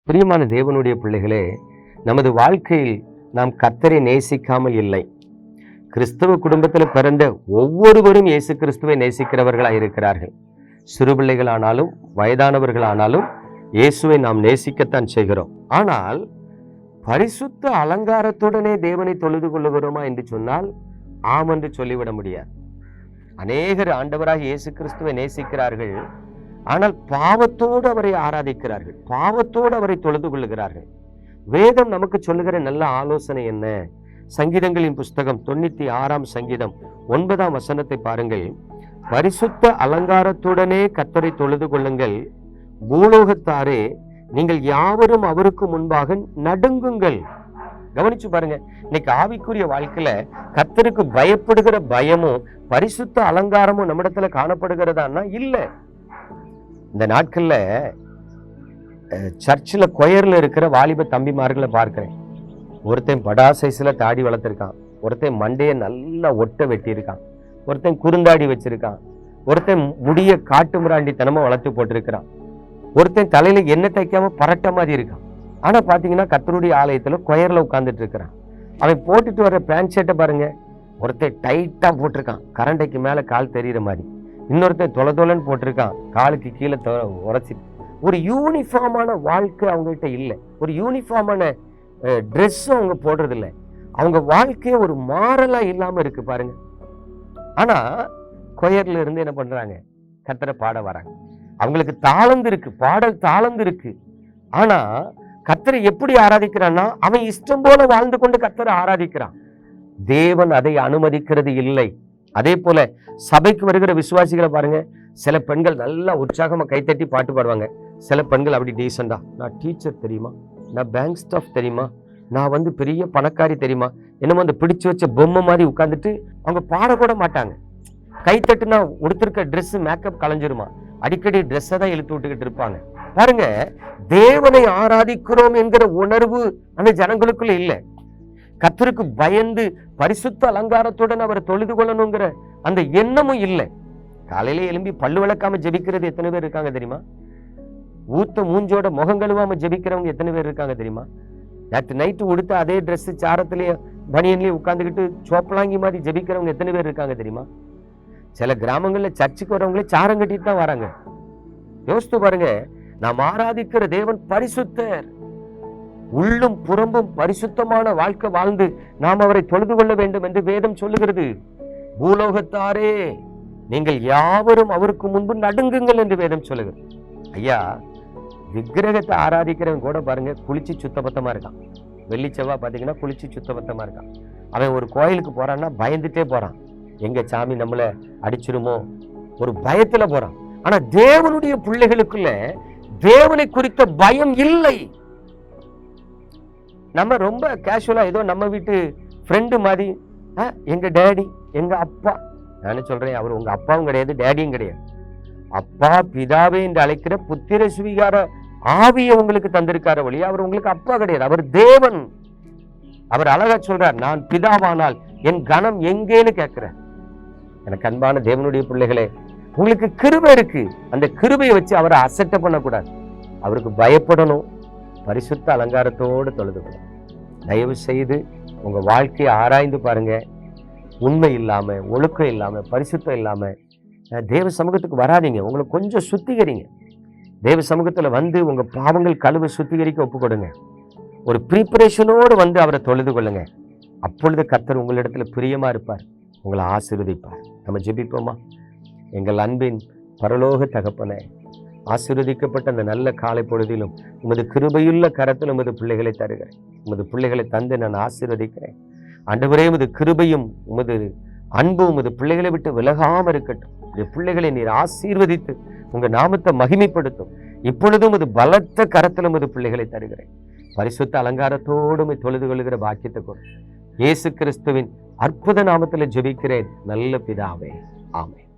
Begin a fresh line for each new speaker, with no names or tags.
பிரியமான தேவனுடைய பிள்ளைகளே, நமது வாழ்க்கையில் நாம் கர்த்தரை நேசிக்காமல் இல்லை. கிறிஸ்தவ குடும்பத்தில் பிறந்த ஒவ்வொருவரும் இயேசு கிறிஸ்துவை நேசிக்கிறவர்களாக இருக்கிறார்கள். சிறு பிள்ளைகளானாலும் வயதானவர்களானாலும் இயேசுவை நாம் நேசிக்கத்தான் செய்கிறோம். ஆனால் பரிசுத்த அலங்காரத்துடனே தேவனை தொழுது கொள்ளுகிறோமா என்று சொன்னால் ஆம் என்று சொல்லிவிட முடியாது. அநேகர் ஆண்டவராக இயேசு கிறிஸ்துவை நேசிக்கிறார்கள், ஆனால் பாவத்தோடு அவரை ஆராதிக்கிறார்கள், பாவத்தோடு அவரை தொழுது கொள்ளுகிறார்கள். வேதம் நமக்கு சொல்லுகிற நல்ல ஆலோசனை என்ன? சங்கீதங்களின் புஸ்தகம் 96ஆம் சங்கீதம் 9ஆம் வசனத்தை பாருங்கள். பரிசுத்த அலங்காரத்துடனே கர்த்தரை தொழுது கொள்ளுங்கள், பூலோகத்தாரே நீங்கள் யாவரும் அவருக்கு முன்பாக நடுங்குங்கள். கவனிச்சு பாருங்க, இன்னைக்கு ஆவிக்குரிய வாழ்க்கையில கர்த்தருக்கு பயப்படுகிற பயமும் பரிசுத்த அலங்காரமும் நம்மிடத்துல காணப்படுகிறதான்னா இல்ல. இந்த நாட்கள்ல சர்ச்சில் கொயர்ல இருக்கிற வாலிப தம்பிமார்களை பார்க்கிறேன். ஒருத்தன் படா சைஸ்ல தாடி வளர்த்திருக்கான், ஒருத்தன் மண்டையை நல்லா ஒட்ட வெட்டியிருக்கான், ஒருத்தன் குறுந்தாடி வச்சிருக்கான், ஒருத்தன் முடிய காட்டு மிராண்டித்தனமா வளர்த்து போட்டிருக்கிறான், ஒருத்தன் தலையில எண்ணெய் தைக்காம பரட்ட மாதிரி இருக்கான். ஆனா பாத்தீங்கன்னா கர்த்தருடைய ஆலயத்துல கொயர்ல உட்கார்ந்துட்டு இருக்கிறான். அவன் போட்டுட்டு வர்ற பேண்ட் ஷர்ட்டை பாருங்க, ஒருத்தன் டைட்டா போட்டிருக்கான், கரண்டைக்கு மேல கால் தெரியுற மாதிரி, இன்னொருத்தன் தொலைன்னு போட்டிருக்கான், காலுக்கு கீழே உரைச்சி. ஒரு யூனிஃபார்மான வாழ்க்கை அவங்ககிட்ட இல்லை, ஒரு யூனிஃபார்மான ட்ரெஸ்ஸும் அவங்க போடுறது இல்லை. அவங்க வாழ்க்கைய ஒரு மாறலா இல்லாம இருக்கு பாருங்க. ஆனா கொயர்ல இருந்து என்ன பண்றாங்க? கர்த்தரை பாட வராங்க. அவங்களுக்கு தாளந்து இருக்கு, பாடல் தாளந்து இருக்கு. ஆனா கர்த்தரை எப்படி ஆராதிக்கிறான்னா அவன் இஷ்டம் போல வாழ்ந்து கொண்டு கர்த்தரை ஆராதிக்கிறான். தேவன் அதை அனுமதிக்கிறது இல்லை. அதே போல சபைக்கு வருகிற விசுவாசிகளை பாருங்க, சில பெண்கள் நல்லா உற்சாகமா கைத்தட்டி பாட்டு பாடுவாங்க, சில பெண்கள் அப்படி டீசெண்டா, நான் டீச்சர் தெரியுமா, நான் பேங்க் ஸ்டாஃப் தெரியுமா, நான் பெரிய பணக்காரி தெரியுமா, என்னமோ அந்த பிடிச்சு வச்ச பொம்மை மாதிரி உட்கார்ந்துட்டு அவங்க பாடக்கூட மாட்டாங்க. கைத்தட்டுனா உடுத்திருக்க ட்ரெஸ் மேக்கப் கலைஞ்சிருமா, அடிக்கடி ட்ரெஸ்ஸை தான் இழுத்து விட்டுக்கிட்டு இருப்பாங்க. பாருங்க, தேவனை ஆராதிக்கிறோம் என்கிற உணர்வு அந்த ஜனங்களுக்குள்ள இல்லை. கர்த்தருக்கு பயந்து பரிசுத்த அலங்காரத்துடன் அவர் தொழுது கொள்ளணுங்கிற அந்த எண்ணமும் இல்லை. காலையில எழும்பி பல்லு விளக்காம ஜெபிக்கிறது எத்தனை பேர் இருக்காங்க தெரியுமா? ஊத்த மூஞ்சோட முகம் கழுவாம ஜெபிக்கிறவங்க எத்தனை பேர் இருக்காங்க தெரியுமா? நேற்று நைட்டு உடுத்த அதே ட்ரெஸ் சாரத்திலேயே பனியன்லயே உட்காந்துக்கிட்டு சோப்பலாங்கி மாதிரி ஜெபிக்கிறவங்க எத்தனை பேர் இருக்காங்க தெரியுமா? சில கிராமங்கள்ல சர்ச்சுக்கு வரவங்களே சாரம் கட்டிட்டு தான் வராங்க. யோசித்து பாருங்க, நாம் ஆராதிக்கிற தேவன் பரிசுத்தர். உள்ளும் புறம்பும் பரிசுத்தமான வாழ்க்கை வாழ்ந்து நாம் அவரை தொழுது கொள்ள வேண்டும் என்று வேதம் சொல்லுகிறது. பூலோகத்தாரே நீங்கள் யாவரும் அவருக்கு முன்பு நடுங்குங்கள் என்று வேதம் சொல்லுகிறது. ஐயா, விக்கிரகத்தை ஆராதிக்கிறவன் கூட பாருங்க குளிச்சு சுத்தபத்தமா இருக்கான். வெள்ளி செவ்வாய் பாத்தீங்கன்னா குளிச்சு சுத்தபத்தமா இருக்கான். அவன் ஒரு கோயிலுக்கு போறான்னா பயந்துட்டே போறான், எங்க சாமி நம்மள அடிச்சிருமோ, ஒரு பயத்துல போறான். ஆனா தேவனுடைய பிள்ளைகளுக்குள்ள தேவனை குறித்த பயம் இல்லை. நம்ம ரொம்ப கேஷுவலா ஏதோ நம்ம வீட்டு ஃப்ரெண்டு மாதிரி, எங்க டேடி எங்க அப்பா, நான் சொல்றேன் அவர் உங்க அப்பாவும் கிடையாது டேடியும் கிடையாது. அப்பா பிதாவே என்று அழைக்கிற புத்திர சுவீகார ஆவியை உங்களுக்கு தந்திருக்கார வழியா அவர் உங்களுக்கு அப்பா கிடையாது, அவர் தேவன். அவர் அழகா சொல்றார், நான் பிதாவானால் என் கனம் எங்கேன்னு கேட்கிறார். எனக்கு அன்பான தேவனுடைய பிள்ளைகளே, உங்களுக்கு கிருபை இருக்கு, அந்த கிருபையை வச்சு அவரை அசட்டை பண்ணக்கூடாது, அவருக்கு பயப்படணும், பரிசுத்த அலங்காரத்தோடு தொழுதுக்கணும். தயவு செய்து உங்க வாழ்க்கையை ஆராய்ந்து பாருங்க. உண்மை இல்லாம, ஒழுக்கம் இல்லாம, பரிசுத்தம் இல்லாம தேவ சமூகத்துக்கு வராதிங்க. உங்களை கொஞ்சம் சுத்திகரிங்க. தேவ சமூகத்துல உங்க பாவங்கள் கழுவு சுத்திகரிக்க ஒப்பு கொடுங்க. ஒரு ப்ரீப்பரேஷனோடு அவரை தொழுது கொள்ளுங்க. அப்பொழுது கர்த்தர் உங்களிடத்துல பிரியமா இருப்பார், உங்களை ஆசீர்வதிப்பார். நம்ம ஜெபிப்போமா? எங்கள் அன்பின் பரலோக தகப்பனே, ஆசீர்வதிக்கப்பட்ட அந்த நல்ல காலை பொழுதிலும் உமது கிருபையுள்ள கரத்தில் உமது பிள்ளைகளை தருகிறேன். உமது பிள்ளைகளை தந்து நான் ஆசீர்வதிக்கிறேன். ஆண்டவரே, உமது கிருபையும் உமது அன்பும் உமது பிள்ளைகளை விட்டு விலகாம இருக்கட்டும். பிள்ளைகளை நீர் ஆசீர்வதித்து உங்க நாமத்தை மகிமைப்படுத்தும். இப்பொழுதும் உமது பலத்த கரத்தில் உமது பிள்ளைகளை தருகிறேன். பரிசுத்த அலங்காரத்தோடு தொழுது கொள்கிற பாக்கியத்தை கொடு. இயேசு கிறிஸ்துவின் அற்புத நாமத்தில் ஜெபிக்கிறேன் நல்ல பிதாவே, ஆமென்.